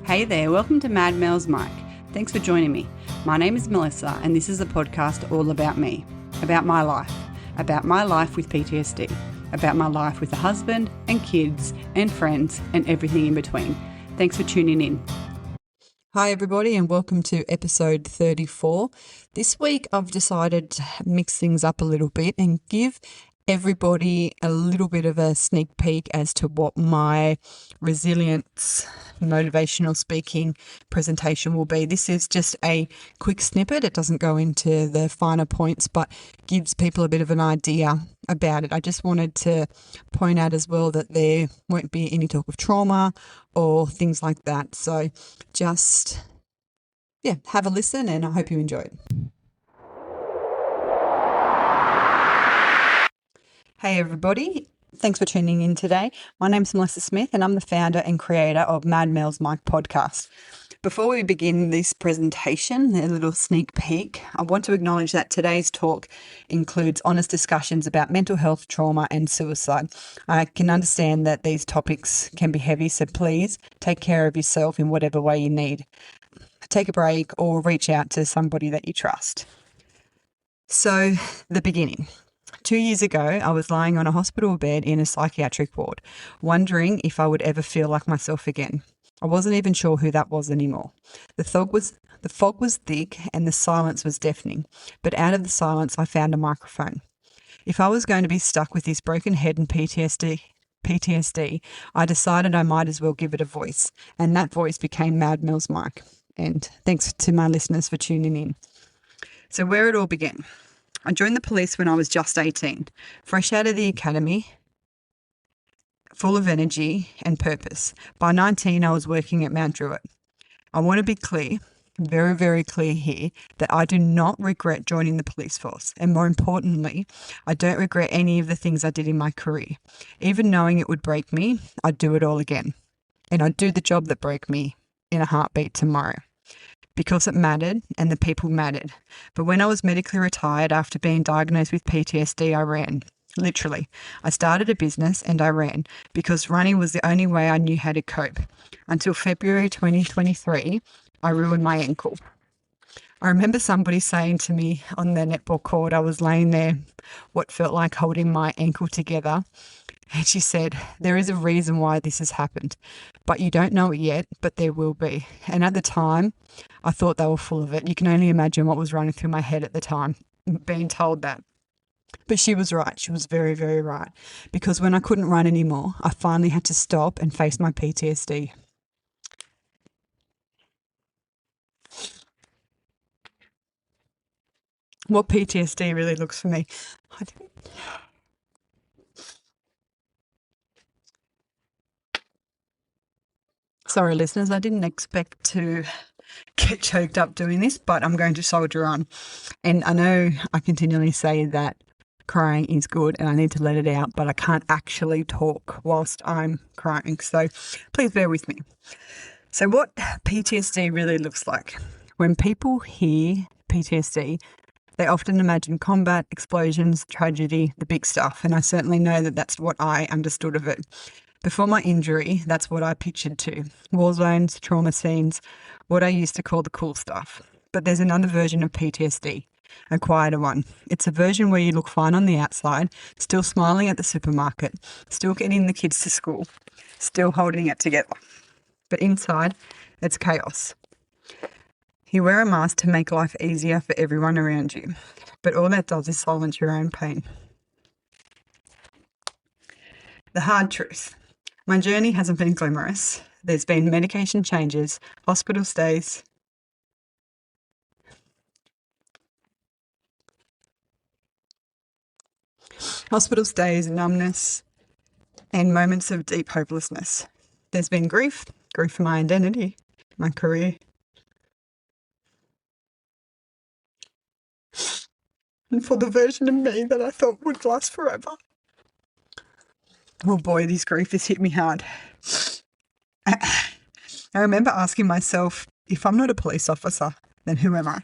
Hey there, welcome to Mad Mel's Mic. Thanks for joining me. My name is Melissa and this is a podcast all about me, about my life with PTSD, about my life with a husband and kids and friends and everything in between. Thanks for tuning in. Hi everybody and welcome to episode 34. This week I've decided to mix things up a little bit and give everybody a little bit of a sneak peek as to what my resilience motivational speaking presentation will be. This is just a quick snippet. It doesn't go into the finer points, but gives people a bit of an idea about it. I just wanted to point out as well that there won't be any talk of trauma or things like that. So just, have a listen and I hope you enjoy it. Hey everybody, thanks for tuning in today. My name's Melissa Smith and I'm the founder and creator of Mad Mel's Mic podcast. Before we begin this presentation, a little sneak peek, I want to acknowledge that today's talk includes honest discussions about mental health, trauma and suicide. I can understand that these topics can be heavy, so please take care of yourself in whatever way you need. Take a break or reach out to somebody that you trust. So, the beginning. 2 years ago, I was lying on a hospital bed in a psychiatric ward, wondering if I would ever feel like myself again. I wasn't even sure who that was anymore. The fog was thick and the silence was deafening, but out of the silence I found a microphone. If I was going to be stuck with this broken head and PTSD, I decided I might as well give it a voice, and that voice became Mad Mel's Mic. And thanks to my listeners for tuning in. So where it all began. I joined the police when I was just 18, fresh out of the academy, full of energy and purpose. By 19, I was working at Mount Druitt. I want to be clear, very, very clear here, that I do not regret joining the police force. And more importantly, I don't regret any of the things I did in my career. Even knowing it would break me, I'd do it all again. And I'd do the job that broke me in a heartbeat tomorrow. Because it mattered and the people mattered. But when I was medically retired after being diagnosed with PTSD, I ran. Literally. I started a business and I ran because running was the only way I knew how to cope. Until February 2023, I ruined my ankle. I remember somebody saying to me on the netball court, I was laying there, what felt like holding my ankle together. And she said, there is a reason why this has happened, but you don't know it yet, but there will be. And at the time, I thought they were full of it. You can only imagine what was running through my head at the time, being told that. But she was right. She was very, very right. Because when I couldn't run anymore, I finally had to stop and face my PTSD. What PTSD really looks for me. Sorry, listeners, I didn't expect to get choked up doing this, but I'm going to soldier on. And I know I continually say that crying is good and I need to let it out, but I can't actually talk whilst I'm crying. So please bear with me. So what PTSD really looks like. When people hear PTSD, they often imagine combat, explosions, tragedy, the big stuff. And I certainly know that that's what I understood of it. Before my injury, that's what I pictured too. War zones, trauma scenes, what I used to call the cool stuff. But there's another version of PTSD, a quieter one. It's a version where you look fine on the outside, still smiling at the supermarket, still getting the kids to school, still holding it together. But inside, it's chaos. You wear a mask to make life easier for everyone around you, but all that does is silence your own pain. The hard truth. My journey hasn't been glamorous. There's been medication changes, hospital stays, numbness, and moments of deep hopelessness. There's been grief for my identity, my career, and for the version of me that I thought would last forever. Oh boy, this grief has hit me hard. I remember asking myself, if I'm not a police officer, then who am I?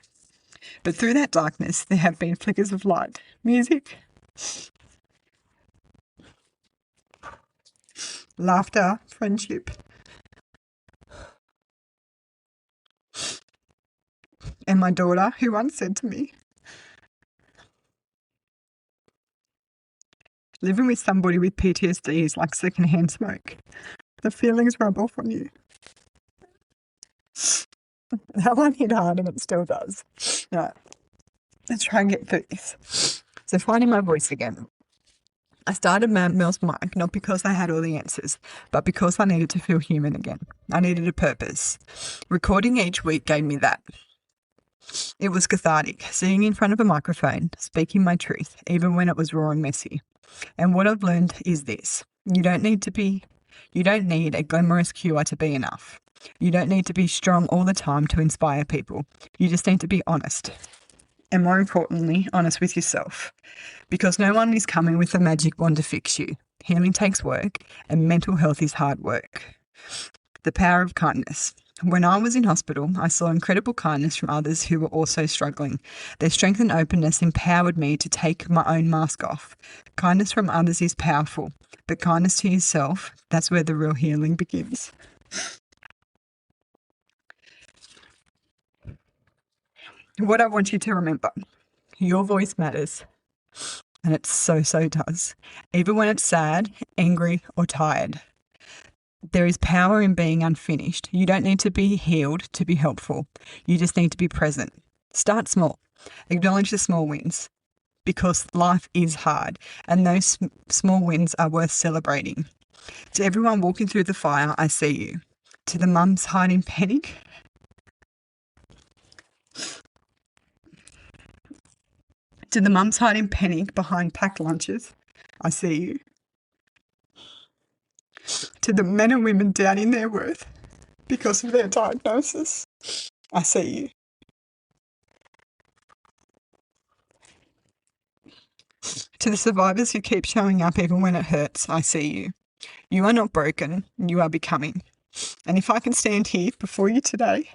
But through that darkness, there have been flickers of light, music, laughter, friendship. and my daughter, who once said to me, living with somebody with PTSD is like secondhand smoke. The feelings rub off on you. That one hit hard and it still does. Right, let's try and get through this. So finding my voice again. I started Mad Mel's Mic not because I had all the answers, but because I needed to feel human again. I needed a purpose. Recording each week gave me that. It was cathartic, sitting in front of a microphone, speaking my truth, even when it was raw and messy. And what I've learned is this. You don't need a glamorous cure to be enough. You don't need to be strong all the time to inspire people. You just need to be honest. And more importantly, honest with yourself. Because no one is coming with a magic wand to fix you. Healing takes work, and mental health is hard work. The power of kindness. When I was in hospital, I saw incredible kindness from others who were also struggling. Their strength and openness empowered me to take my own mask off. Kindness from others is powerful, but kindness to yourself, that's where the real healing begins. What I want you to remember, your voice matters. And it so does. Even when it's sad, angry, or tired. There is power in being unfinished. You don't need to be healed to be helpful. You just need to be present. Start small. Acknowledge the small wins. Because life is hard, and those small wins are worth celebrating. To everyone walking through the fire, I see you. To the mums hiding panic, behind packed lunches, I see you. To the men and women doubting their worth because of their diagnosis, I see you. To the survivors who keep showing up even when it hurts, I see you. You are not broken, you are becoming. And if I can stand here before you today,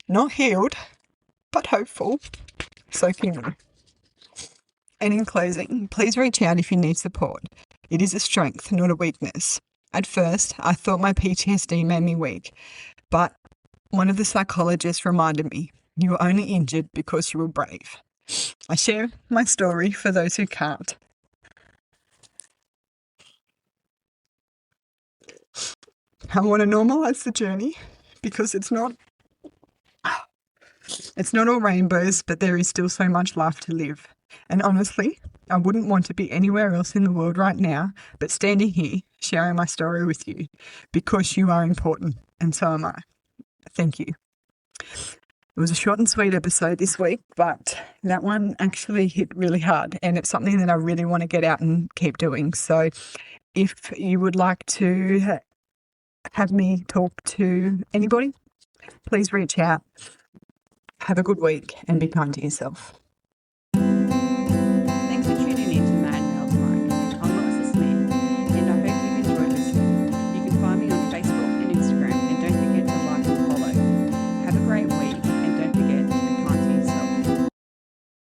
not healed, but hopeful, so can you. And in closing, please reach out if you need support. It is a strength, not a weakness. At first, I thought my PTSD made me weak, but one of the psychologists reminded me, you were only injured because you were brave. I share my story for those who can't. I want to normalise the journey because it's not all rainbows, but there is still so much life to live. And honestly, I wouldn't want to be anywhere else in the world right now, but standing here, sharing my story with you, because you are important, and so am I. Thank you. It was a short and sweet episode this week, but that one actually hit really hard, and it's something that I really want to get out and keep doing. So if you would like to have me talk to anybody, please reach out. Have a good week and be kind to yourself.